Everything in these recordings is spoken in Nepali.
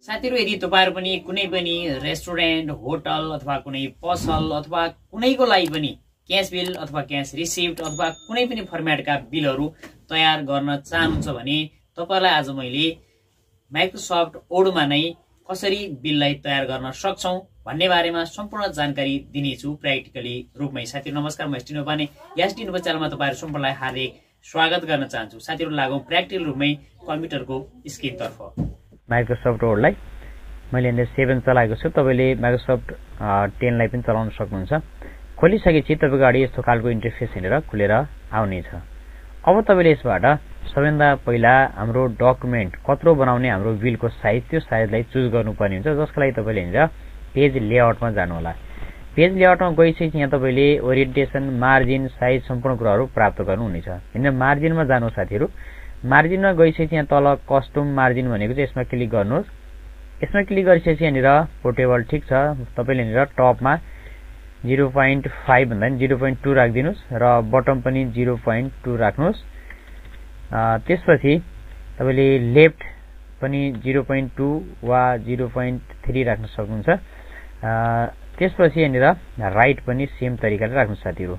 साथीहरु यदि तपाईहरु पनि कुनै पनि रेस्टुरेन्ट होटल अथवा कुनै पसल अथवा कुनैको लागि पनि क्याश बिल अथवा क्याश रिसिप्ट अथवा कुनै पनि फर्मेटका बिलहरु तयार गर्न चाहनुहुन्छ भने तपाईहरुलाई आज मैले माइक्रोसफ्ट ओडमा नै कसरी बिललाई तयार गर्न सक्छौं भन्ने बारेमा सम्पूर्ण जानकारी दिनेछु प्र्याक्टिकली रूपमै। साथीहरु नमस्कार, म sdinfo sdinfo च्यानलमा तपाईहरु सम्पूर्णलाई हार्दिक स्वागत गर्न चाहन्छु। साथीहरु लागौं प्र्याक्टिकल रूपमै कम्प्युटरको स्क्रिनतर्फ। माइक्रोसफ्ट वर्डलाई मैले 7 चलाएको छु, तपाईले माइक्रोसफ्ट 10 लाई पनि चलाउन सक्नुहुन्छ। खोलिसकेपछि तपाईको अगाडि यस्तो खालको इन्टरफेस हेरेर खुलेर आउने छ। अब तपाईले यसबाट सबैभन्दा पहिला हाम्रो डकुमेन्ट कत्रो बनाउने हाम्रो बिलको साइज, त्यो साइजलाई चुज गर्नुपर्ने हुन्छ, जसको लागि तपाईले यहाँनिर पेज लेआउटमा जानु होला। पेज लेआउटमा गइसकेपछि यहाँ तपाईले ओरिएन्टेसन, मार्जिन, साइज सम्पूर्ण कुराहरु प्राप्त गर्नुहुनेछ। यहाँनिर मार्जिनमा जानु साथीहरु। मार्जिनमा गइसकेपछि यहाँ तल कस्टम मार्जिन भनेको छ, यसमा क्लिक गर्नुहोस्। यसमा क्लिक गरिसकेपछि यहाँनिर पोर्टेबल ठीक छ, तपाईले यहाँनिर टपमा 0.5 भन्दा नि 0.2 राख्दिनुस् र बटम पनि 0.2 राख्नुहोस्। त्यसपछि तपाईले लेफ्ट पनि 0.2 वा 0.3 राख्न सक्नुहुन्छ। त्यसपछि यहाँनिर राइट पनि सेम तरिकाले राख्नुहोस् साथीहरु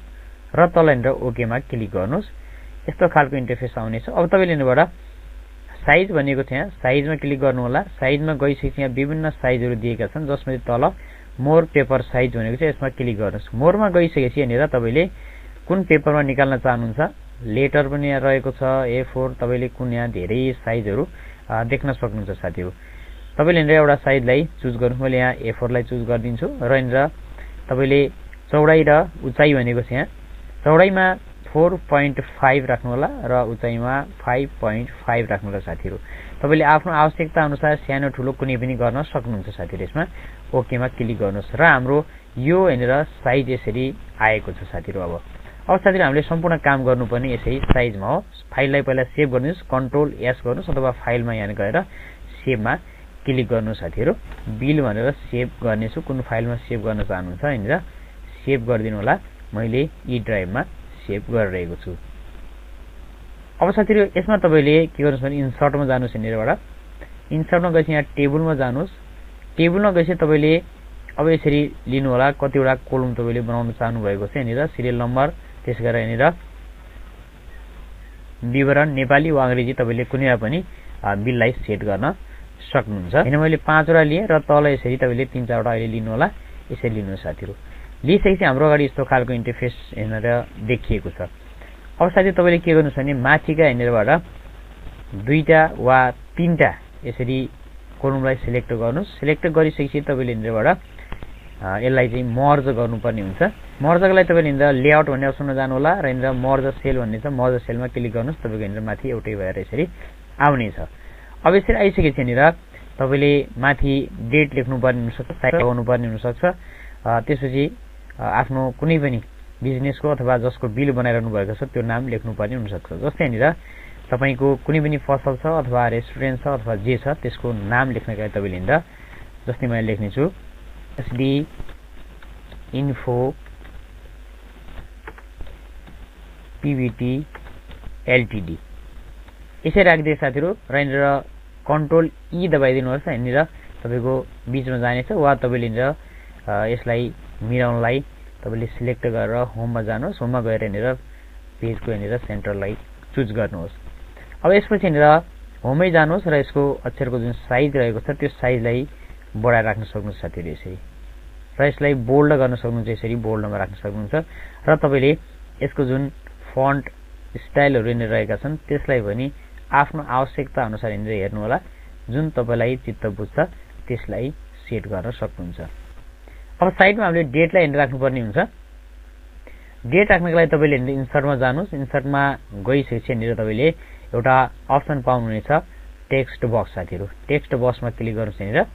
र तल यहाँनिर ओके मा क्लिक गर्नुहोस्। यस्तो खालको इन्टरफेस आउनेछ। अब तपाईले यहाँबाट साइज भनेको छ, यहाँ साइजमा क्लिक गर्नु होला। साइजमा गइसकेपछि यहाँ विभिन्न साइजहरु दिएका छन्, जसमा तल मोर पेपर साइज भनेको छ, यसमा क्लिक गर्नुहोस्। मोरमा गइसकेपछि यहाँनिर तपाईले कुन पेपरमा निकाल्न चाहनुहुन्छ, लेटर पनि यहाँ रहेको छ, A4, तपाईले कुन यहाँ धेरै साइजहरु देख्न सक्नुहुन्छ साथीहरु। तपाईले यहाँनिर एउटा साइजलाई चुज गर्नु, मैले यहाँ A4 लाई चुज गर्दिन्छु र यहाँनिर तपाईले चौडाई र उचाइ भनेको छ, यहाँ चौडाइमा 4.5 राख्नु होला र उचाइमा 5.5 राख्नु होला साथीहरु। तपाईले आफ्नो आवश्यकता अनुसार सानो ठुलो कुनै पनि गर्न सक्नुहुन्छ साथीहरु। यसमा ओके मा क्लिक गर्नुहोस् र हाम्रो यो यहाँनिर साइज यसरी आएको छ साथीहरु। अब साथीहरु हामीले सम्पूर्ण काम गर्नुपर्ने यसै साइजमा हो। फाइललाई पहिला सेभ गर्नुस्, कन्ट्रोल एस गर्नुस् अथवा फाइलमा यहाँ गएर सेभमा क्लिक गर्नु साथीहरु। बिल भनेर सेभ गर्नेछु, कुन फाइलमा सेभ गर्न चाहनुहुन्छ यहाँनिर सेभ गरिदिनु होला। मैले ई ड्राइभमा सेभ गरिरहेको छु। अब साथीहरु यसमा तपाईले के गर्नुस् भने इन्सर्टमा जानुस्। यहाँनिरबाट इन्सर्टमा गएपछि यहाँ टेबलमा जानुस्। टेबलमा गएपछि तपाईले अब यसरी लिनु होला, कतिवटा कोलम तपाईले बनाउन चाहनु भएको छ। यहाँनिर सिरियल नम्बर, त्यसगरी यहाँनिर विवरण नेपाली वा अंग्रेजी तपाईले कुनै पनि बिललाई सेट गर्न सक्नुहुन्छ। हैन मैले 5 वटा लिए र तल यसरी तपाईले 3-4 वटा अहिले लिनु होला। यसरी लिनु साथीहरु। लिइसकेपछि हाम्रो अगाडि यस्तो खालको इन्टरफेस यहाँनिर देखिएको छ। अब साथी तपाईले के गर्नुस् भने माथिका यहाँनिरबाट 2टा वा 3टा यसरी कोलमलाई सिलेक्ट गर्नुस्। सिलेक्ट गरिसकेपछि तपाईले यहाँनिरबाट यसलाई चाहिँ मर्ज गर्नुपर्ने हुन्छ। मर्जको लागि तपाईले यहाँनिर लेआउट भन्ने अप्सनमा जानु होला र यहाँनिर मर्ज सेल भन्ने छ, मर्ज सेलमा क्लिक गर्नुस्। तपाईको यहाँनिर माथि एउटै भएर यसरी आउने छ। अब यसरी आइसकेपछि यहाँनिर तपाईले माथि डेट लेख्नुपर्ने हुन सक्छ, साइज लगाउनुपर्ने हुन सक्छ। त्यसपछि आफ्नो कुनै पनि बिजनेसको अथवा जसको बिल बनाइरहनु भएको छ त्यो नाम लेख्नुपर्ने हुन सक्छ। जस्तै यहाँनिर तपाईको कुनै पनि पसल छ अथवा रेस्टुरेन्ट छ अथवा जे छ त्यसको नाम लेख्नका लागि तपाईले यहाँनिर जस्तै मैले लेख्ने छु sdinfo pvt ltd यसरी राख्दै साथीहरु र यहाँनिर कन्ट्रोल ई दबाइदिनुहोस्। यहाँनिर तपाईको बीचमा जानेछ वा तपाईले यहाँनिर यसलाई मिलाउनलाई तपाईले सिलेक्ट गरेर होममा जानुहोस्। होममा गएर यहाँनिर पेजको यहाँनिर सेन्टरलाई चुज गर्नुहोस्। अब यसपछि यहाँनिर होममै जानुहोस् र यसको अक्षरको जुन साइज रहेको छ त्यो साइजलाई बढाएर राख्न सक्नुहुन्छ साथीहरु यसरी, र यसलाई बोल्ड गर्न सक्नुहुन्छ, यसरी बोल्डमा राख्न सक्नुहुन्छ। र तपाईले यसको जुन फन्ट स्टाइलहरु यहाँनिर रहेका छन् त्यसलाई पनि आफ्नो आवश्यकता अनुसार यहाँनिर हेर्नु होला, जुन तपाईलाई चित्त बुझ्छ त्यसलाई सेट गर्न सक्नुहुन्छ। अब साइडमा हामीले डेटलाई यहाँनिर राख्नुपर्ने हुन्छ। डेट राख्नको लागि तपाईले यहाँनिर इन्सर्टमा जानुस्। इन्सर्टमा गइसकेपछि यहाँनिर तपाईले एउटा अप्सन पाउनुहुनेछ टेक्स्ट बक्स साथीहरु। टेक्स्ट बक्समा क्लिक गर्नुस्। यहाँनिर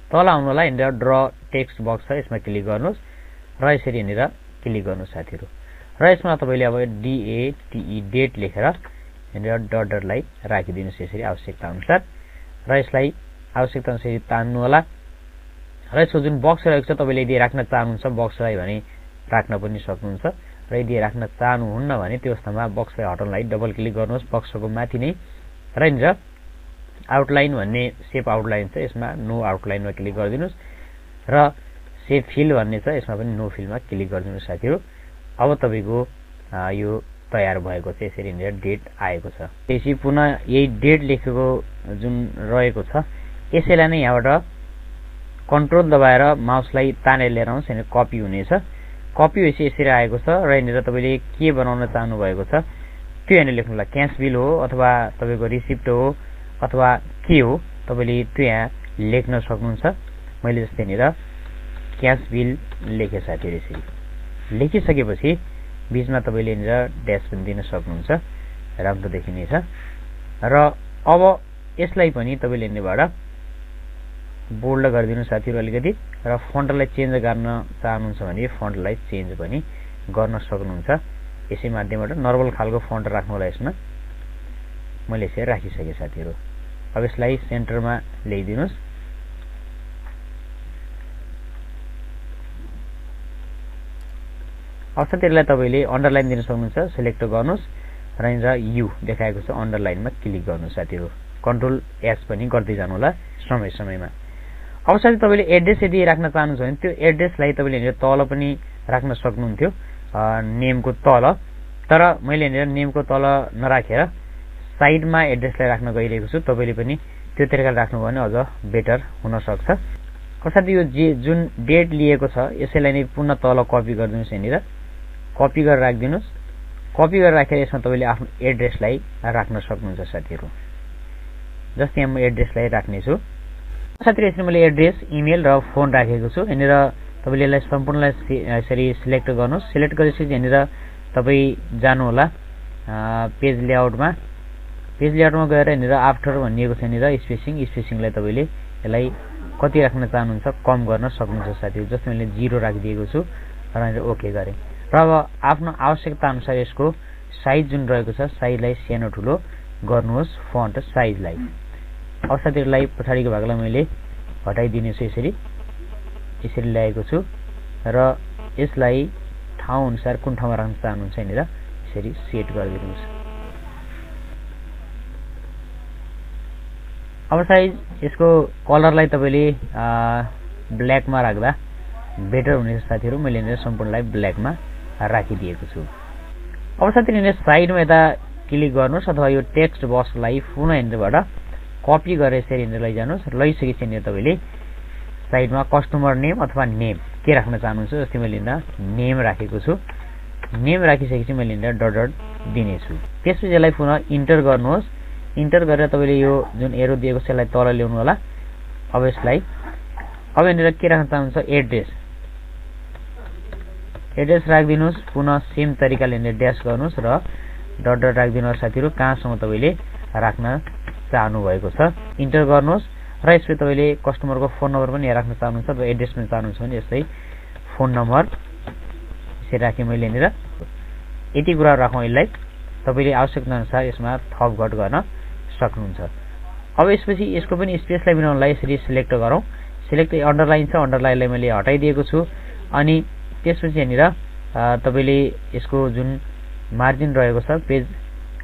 तल आउनु होला, यहाँनिर ड्र टेक्स्ट बक्स छ, यसमा क्लिक गर्नुस् र यसरी यहाँनिर क्लिक गर्नुस् साथीहरु। र यसमा तपाईले अब DATE डेट लेखेर यहाँनिर डटलाई राखिदिनुस् यसरी आवश्यकता अनुसार र यसलाई आवश्यकता अनुसार तान्नु होला। र यसको जुन बक्स रहेको छ तपाईले यदि राख्न चाहनुहुन्छ बक्सलाई भने राख्न पनि सक्नुहुन्छ र यदि राख्न चाहनुहुन्न भने त्यो अवस्थामा बक्सलाई हटाउनलाई डबल क्लिक गर्नुहोस् बक्सको माथि नै र यहाँनिर आउटलाइन भन्ने सेप आउटलाइन छ, यसमा नो आउटलाइनमा क्लिक गरिदिनुस् र सेप फिल भन्ने छ, यसमा पनि नो फिलमा क्लिक गरिदिनुस् साथीहरु। अब तपाईको यो तयार भएको छ। यसरी यहाँनिर डेट आएको छ। त्यसै पुनः यही डेट लेखेको जुन रहेको छ यसैलाई नै यहाँबाट कन्ट्रोल दबाएर माउसलाई तानेर लिएर आउनुस्, यहाँनिर कपी हुनेछ। कपी भएपछि यसरी आएको छ र यहाँनिर तपाईले के बनाउन चाहनु भएको छ त्यो यहाँनिर लेख्नु होला। क्याश बिल हो अथवा तपाईको रिसिप्ट हो अथवा के हो तपाईले त्यो यहाँ लेख्न सक्नुहुन्छ। मैले जस्तै यहाँनिर क्याश बिल लेखे साथीहरु। यसरी लेखिसकेपछि बीचमा तपाईले यहाँनिर ड्यास पनि दिन सक्नुहुन्छ, राम्रो देखिनेछ। र अब यसलाई पनि तपाईले यहाँनिरबाट बोल्ड गरिदिनु साथीहरु अलिकति, र फन्टलाई चेन्ज गर्न चाहनुहुन्छ भने फन्टलाई चेन्ज पनि गर्न सक्नुहुन्छ। यसै माध्यमबाट नर्मल खालको फन्ट राख्नु होला। यसमा मैले यसरी राखिसके साथीहरु। अब यसलाई सेन्टरमा ल्याइदिनुस्। अब साथीहरुलाई तपाईले अन्डरलाइन दिन सक्नुहुन्छ। सिलेक्ट गर्नुस् र यहाँनिर यु देखाएको छ अन्डरलाइनमा क्लिक गर्नुस् साथीहरु। कन्ट्रोल एस पनि गर्दै जानु होला समय समयमा। अब साथै तपाईले एड्रेस यदि राख्न चाहनुहुन्छ भने त्यो एड्रेसलाई तपाईले यहाँनिर तल पनि राख्न सक्नुहुन्थ्यो, नेमको तल। तर मैले यहाँनिर नेमको तल नराखेर साइडमा एड्रेसलाई राख्न गइरहेको छु। तपाईले पनि त्यो तरिकाले राख्नु भयो भने अझ बेटर हुन सक्छ। अब साथै यो जुन डेट लिएको छ यसैलाई नै पुनः तल कपी गरिदिनुस्। यहाँनिर कपी गरेर राखिदिनुस्। कपी गरेर राखेर यसमा तपाईले आफ्नो एड्रेसलाई राख्न सक्नुहुन्छ साथीहरु। जस्तै यहाँ म एड्रेसलाई राख्ने छु साथीहरु। यसरी मैले एड्रेस, इमेल र फोन राखेको छु। यहाँनिर तपाईले यसलाई सम्पूर्णलाई यसरी सिलेक्ट गर्नुस्। सिलेक्ट गरेपछि यहाँनिर तपाई जानु होला पेज लेआउटमा। पेज लेआउटमा गएर यहाँनिर आफ्टर भनिएको छ यहाँनिर स्पेसिङलाई तपाईले यसलाई कति राख्न चाहनुहुन्छ कम गर्न सक्नुहुन्छ साथीहरु। जस्तै मैले 0 राखिदिएको छु र यहाँनिर ओके गरे। र अब आफ्नो आवश्यकता अनुसार यसको साइज जुन रहेको छ साइजलाई सानो ठुलो गर्नुहोस्, फन्ट साइजलाई। अब साथीहरुलाई पछाडिको भागलाई मैले हटाइदिने छु। यसरी ल्याएको छु र यसलाई ठाउँ अनुसार कुन ठाउँमा राख्न चाहनुहुन्छ यहाँनिर यसरी सेट गरिदिनुहोस्। अब साइज यसको कलरलाई तपाईले ब्ल्याकमा राख्दा बेटर हुनेछ साथीहरु। मैले यहाँनिर सम्पूर्णलाई ब्ल्याकमा राखिदिएको छु। अब साथीहरु यहाँनिर साइडमा यता क्लिक गर्नुस् अथवा यो टेक्स्ट बक्सलाई पुनः यहाँनिरबाट कपी गरेर यसरी यहाँनिर लैजानुस्। लैसकेपछि यहाँनिर तपाईले साइडमा कस्टमर नेम अथवा नेम के राख्न चाहनुहुन्छ। जस्तै मैले यहाँनिर नेम राखेको छु। नेम राखिसकेपछि मैले यहाँनिर डट डट दिनेछु। त्यसपछि यसलाई पुनः इन्टर गर्नुहोस्। इन्टर गरेर तपाईले यो जुन एरो दिएको छ यसलाई तल ल्याउनु होला। अब यसलाई अब यहाँनिर के राख्न चाहनुहुन्छ एड्रेस राखिदिनुस्। पुनः सेम तरिकाले यहाँनिर ड्यास गर्नुस् र डट डट राखिदिनुहोस् साथीहरु कहाँसम्म तपाईले राख्न चाहनु भएको छ। इन्टर गर्नुहोस् र यसपछि तपाईले कस्टमरको फोन नम्बर पनि यहाँ राख्न चाहनुहुन्छ र एड्रेस पनि चाहनुहुन्छ भने यस्तै फोन नम्बर यसरी राखे मैले यहाँनिर। यति कुरा राखौं यसलाई। तपाईले आवश्यकता अनुसार यसमा थप घट गर्न सक्नुहुन्छ। अब यसपछि यसको पनि स्पेसलाई बनाउनलाई यसरी सिलेक्ट गरौँ। सिलेक्ट अन्डरलाइन छ, अन्डरलाइनलाई मैले हटाइदिएको छु। अनि त्यसपछि यहाँनिर तपाईले यसको जुन मार्जिन रहेको छ पेज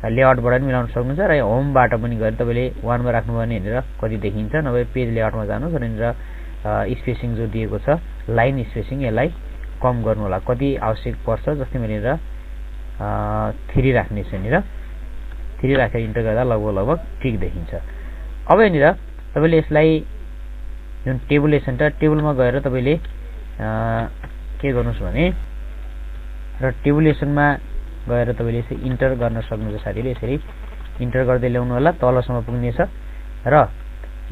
लेआउटबाट पनि मिलाउन सक्नुहुन्छ र होमबाट पनि गएर तपाईले 1 मा राख्नु भने यहाँनिर कति देखिन्छ। नभए पेज लेआउटमा जानुस् र यहाँनिर स्पेसिङ जो दिएको छ लाइन स्पेसिङ यसलाई कम गर्नु होला कति आवश्यक पर्छ। जस्तै मैले यहाँनिर 3 राख्ने छु। यहाँनिर 3 राखेर इन्टर गर्दा लगभग ठीक देखिन्छ। अब यहाँनिर तपाईले यसलाई जुन टेबुलेसन छ टेबलमा गएर तपाईले के गर्नुस् भने र टेबुलेसनमा गएर तपाईले यसरी इन्टर गर्न सक्नुहुन्छ साथीहरु। यसरी इन्टर गर्दै ल्याउनु होला तलसम्म पुग्नेछ र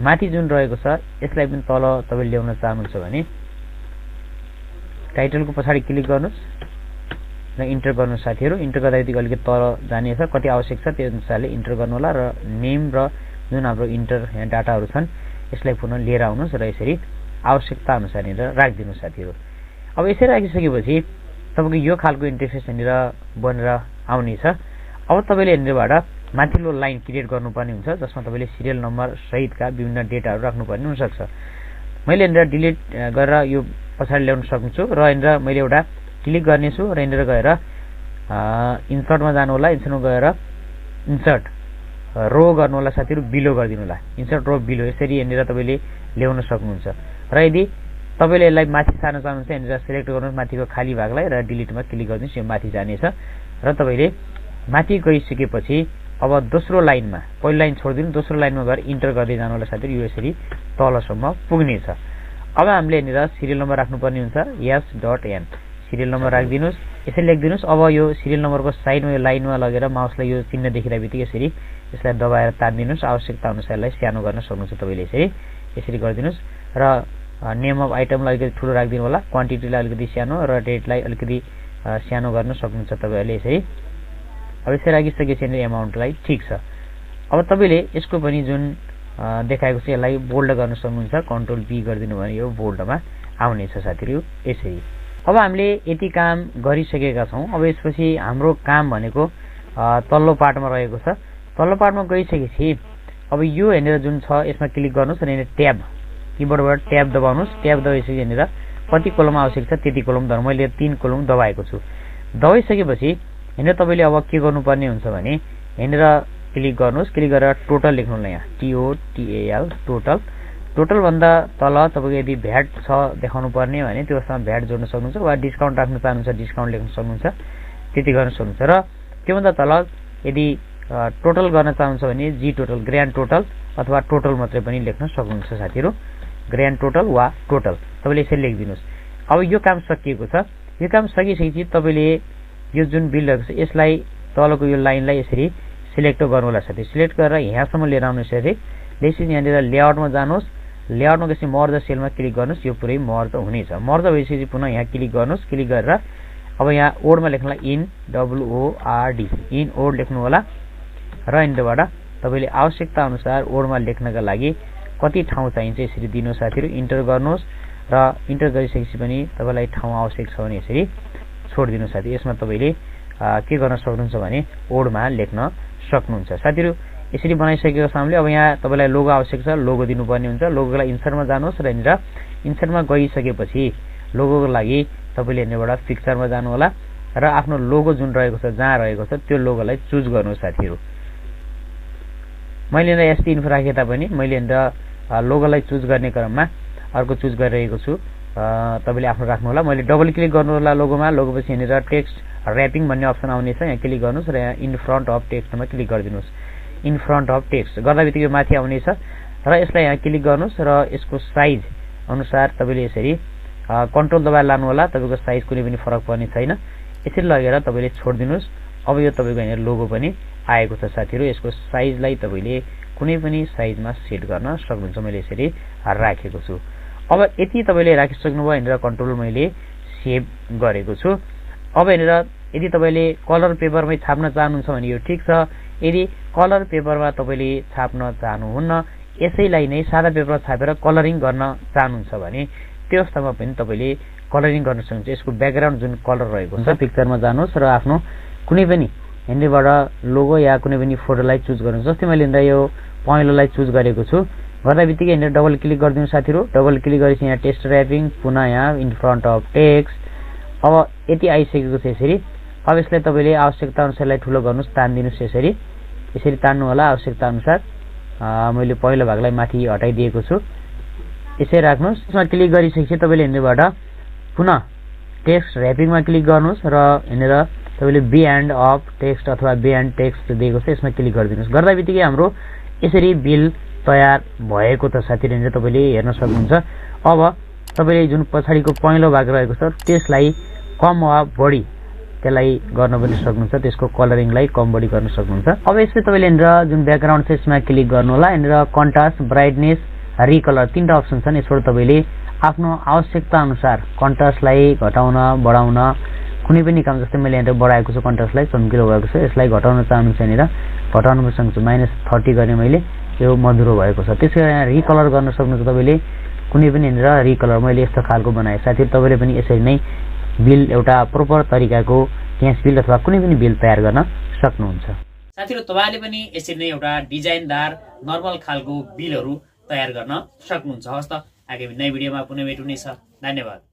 माथि जुन रहेको छ यसलाई पनि तल तपाईले ल्याउन चाहनुहुन्छ भने टाइटलको पछाडि क्लिक गर्नुस् र इन्टर गर्नुस् साथीहरु। इन्टर गर्दाखेरि अलिकति तल जानेछ कति आवश्यक छ त्यो अनुसारले इन्टर गर्नु होला र नेम र जुन हाम्रो इन्टर यहाँ डाटाहरु छन् यसलाई पुनः लिएर आउनुस् र यसरी आवश्यकता अनुसार यहाँनिर राखिदिनु साथीहरु। अब यसरी राखिसकेपछि तपाईको यो खालको इन्टरफेस यहाँनिर बनेर आउने छ। अब तपाईले यहाँनिरबाट माथिल्लो लाइन क्रिएट गर्नुपर्ने हुन्छ जसमा तपाईले सिरियल नम्बर सहितका विभिन्न डेटाहरु राख्नुपर्ने हुन सक्छ। मैले यहाँनिर डिलिट गरेर यो पछाडि ल्याउन सक्छु र यहाँनिर मैले एउटा क्लिक गर्ने छु र यहाँनिर गएर इन्सर्टमा जानु होला। इन्सर्टमा गएर इन्सर्ट रो गर्नु होला साथीहरु, बिलो गरिदिनु होला, इन्सर्ट रो बिलो, यसरी यहाँनिर तपाईले ल्याउन सक्नुहुन्छ। र यदि तपाईले यसलाई माथि सार्न चाहनुहुन्छ यहाँनिर सिलेक्ट गर्नुहोस् माथिको खाली भागलाई र डिलिटमा क्लिक गर्नुहोस्, यो माथि जानेछ। र तपाईले माथि गइसकेपछि अब दोस्रो लाइनमा, पहिलो लाइन छोड्दिनु, दोस्रो लाइनमा गएर इन्टर गर्दै जानु होला साथीहरु, यो यसरी तलसम्म पुग्नेछ। अब हामीले यहाँनिर सिरियल नम्बर राख्नुपर्ने हुन्छ, s.n सिरियल नम्बर राखिदिनुस्, यसरी लेखिदिनुस्। अब यो सिरियल नम्बरको साइडमा यो लाइनमा लगेर माउसलाई यो चिन्ह देखिरहेबित्तिकै यसरी यसलाई दबाएर तान्दिनुस्, आवश्यकता अनुसार यसलाई सानो गर्न सक्नुहुन्छ तपाईले, यसरी गरिदिनुस्। र नेम अफ आइटमलाई अलिकति ठुलो राखिदिनु होला, क्वान्टिटीलाई अलिकति सानो र डेटलाई अलिकति सानो गर्न सक्नुहुन्छ तपाईहरुले यसरी। अब यसरी राखिसकेपछि एमाउन्टलाई ठीक छ। अब तपाईले यसको पनि जुन देखाएको छ यसलाई बोल्ड गर्न सक्नुहुन्छ, कन्ट्रोल बी गरिदिनु भने यो बोल्डमा आउनेछ साथीहरु यसरी। अब हामीले यति काम गरिसकेका छौं। अब यसपछि हाम्रो काम भनेको तल्लो पार्टमा रहेको छ। तल्लो पार्टमा गइसकेपछि अब यो हेरेर जुन छ यसमा क्लिक गर्नुस् र यहाँ ट्याब, किबोर्डबाट ट्याब दबाउनुस्। ट्याब दबाइसकेपछि यहाँनिर कति कोलम आवश्यक छ त्यति कोलम दबाउनु, मैले 3 कोलम दबाएको छु। दबाइसकेपछि यहाँनिर तपाईले अब के गर्नुपर्ने हुन्छ भने यहाँनिर क्लिक गर्नुस्, क्लिक गरेर टोटल लेख्नु होला, यहाँ TOTAL टोटल। टोटल भन्दा तल तपाईको यदि भ्याट छ देखाउनु पर्ने भने त्यसमा भ्याट जोड्न सक्नुहुन्छ, वा डिस्काउन्ट राख्न चाहनुहुन्छ डिस्काउन्ट लेख्न सक्नुहुन्छ, त्यति गर्न सक्नुहुन्छ। र त्योभन्दा तल यदि टोटल गर्न चाहनुहुन्छ भने जी टोटल, ग्रान्ड टोटल अथवा टोटल मात्रै पनि लेख्न सक्नुहुन्छ साथीहरु, ग्रान्ड टोटल वा टोटल तपाईले यसरी लेखिदिनुस्। अब यो काम सकिएको छ। यो काम सकिसकेपछि तपाईले यो जुन बिल रहेको छ यसलाई तलको यो लाइनलाई यसरी सिलेक्ट गर्नु होला साथी। सिलेक्ट गरेर यहाँसम्म लिएर आउनुहोस् यसरी। त्यसपछि यहाँनिर लेआउटमा जानुहोस्, लेआउटमा गएपछि मर्ज सेलमा क्लिक गर्नुहोस्, यो पुरै मर्ज हुनेछ। मर्ज भइसकेपछि पुनः यहाँ क्लिक गर्नुहोस्, क्लिक गरेर अब यहाँ ओडमा लेख्नुलाई इन WORD इन ओड लेख्नु होला। र इन्टरबाट तपाईले आवश्यकता अनुसार ओडमा लेख्नका लागि कति ठाउँ चाहिन्छ यसरी दिनुहोस् साथीहरु, इन्टर गर्नुहोस्। र इन्टर गरिसकेपछि पनि तपाईलाई ठाउँ आवश्यक छ भने यसरी छोड्दिनु साथी। यसमा तपाईले के गर्न सक्नुहुन्छ भने ओडमा लेख्न सक्नुहुन्छ साथीहरु। यसरी बनाइसकेको छ हामीले। अब यहाँ तपाईलाई लोगो आवश्यक छ, लोगो दिनुपर्ने हुन्छ। लोगोलाई इन्सर्टमा जानुहोस् र यहाँनिर इन्सर्टमा गइसकेपछि लोगोको लागि तपाईले यहाँबाट पिक्चरमा जानु होला र आफ्नो लोगो जुन रहेको छ जहाँ रहेको छ त्यो लोगोलाई चुज गर्नुहोस् साथीहरु। मैले यहाँ sdinfo राखे तापनि मैले यहाँ लोगोलाई चुज गर्ने क्रममा अर्को चुज गरिरहेको छु, तपाईले आफ्नो राख्नु होला। मैले डबल क्लिक गर्नु होला लोगोमा, लोगोपछि यहाँनिर टेक्स्ट र्यापिङ भन्ने अप्सन आउनेछ, यहाँ क्लिक गर्नुस् र यहाँ in front of टेक्स्टमा click गरिदिनुस्। In front of text गर्दाबित्तिकै माथि आउनेछ र यसलाई यहाँ क्लिक गर्नुस् र यसको साइज अनुसार तपाईले यसरी कन्ट्रोल दबाएर लानु होला, तपाईको साइज कुनै पनि फरक पर्ने छैन। यसरी लगेर तपाईले छोड्दिनुस्। अब यो तपाईको यहाँ लोगो पनि आएको छ साथीहरु। यसको साइजलाई तपाईले कुनै पनि साइजमा सेट गर्न सक्नुहुन्छ। मैले यसरी राखेको छु। अब यति तपाईले राखिसक्नुभयो। यहाँनिर कन्ट्रोल मैले सेभ गरेको छु। अब यहाँनिर यदि तपाईले कलर पेपरमै छाप्न चाहनुहुन्छ भने यो ठीक छ। यदि कलर पेपरमा तपाईले छाप्न चाहनुहुन्न, यसैलाई नै सादा पेपरमा छापेर कलरिङ गर्न चाहनुहुन्छ भने त्यो अवस्थामा पनि तपाईले कलरिङ गर्न सक्नुहुन्छ। यसको ब्याकग्राउन्ड जुन कलर रहेको छ पिक्चरमा जानुहोस् र आफ्नो कुनै पनि यहाँनिरबाट लोगो या कुनै पनि फोटोलाई चुज गर्नुहोस्। जस्तै मैले यहाँनिर यो पहेँलोलाई चुज गरेको छु। गर्दाबित्तिकै यहाँनिर डबल क्लिक गरिदिनु साथीहरु। डबल क्लिक गरेपछि यहाँ टेक्स्ट र्यापिङ, पुनः यहाँ इन फ्रन्ट अफ टेक्स्ट। अब यति आइसकेको छ यसरी। अब यसलाई तपाईले आवश्यकता अनुसारलाई ठुलो गर्नुस्, तान्दिनुस् यसरी। यसरी तान्नु होला आवश्यकता अनुसार। मैले पहिलो भागलाई माथि हटाइदिएको छु, यसै राख्नुस्। यसमा क्लिक गरिसकेपछि तपाईले यहाँनिरबाट पुनः टेक्स्ट र्यापिङमा क्लिक गर्नुस् र यहाँनिर तपाईले बी एन्ड अफ टेक्स्ट अथवा बी एन्ड टेक्स्ट दिएको छ, यसमा क्लिक गरिदिनुस्। गर्दाबित्तिकै हाम्रो यसरी बिल तयार भएको त साथीहरु, तपाईले हेर्न सक्नुहुन्छ। अब तपाईले जुन पछाडीको पहिलो भाग रहेको छ त्यसलाई कम वा बढी त्यसलाई गर्न पनि सक्नुहुन्छ, त्यसको कलरिङलाई कम बढी गर्न सक्नुहुन्छ। अब यसले तपाईले यहाँनिर जुन ब्याकग्राउन्ड छ यसमा क्लिक गर्नु होला। यहाँनिर कन्ट्रास्ट, ब्राइटनेस, रिकलर तीनटा अप्सन छन्। यसबाट तपाईले आफ्नो आवश्यकता अनुसार कन्ट्रास्टलाई घटाउन बढाउन कुनै पनि काम, जस्तै मैले यहाँनिर बढाएको छु कन्ट्रास्टलाई, चम्किलो भएको छ। यसलाई घटाउन चाहनुहुन्छ यहाँनिर घटाउन पनि सक्नुहुन्छ। -30 गर्ने मैले, यो मधुरो भएको छ। त्यसैले यहाँ रिकलर गर्न सक्नुहुन्छ तपाईले कुनै पनि यहाँनिर रिकलर। मैले यस्तो खालको बनाए साथीहरु, तपाईले पनि यसरी नै बिल एउटा प्रोपर तरिकाको क्याश बिल अथवा कुनै पनि बिल तयार गर्न सक्नुहुन्छ। साथीहरु तपाईले पनि यसरी नै एउटा डिजाइनदार नर्मल खालको बिलहरु तयार गर्न सक्नुहुन्छ। हस्त आगामी नयाँ भिडियोमा पुनः भेट हुनेछ। धन्यवाद।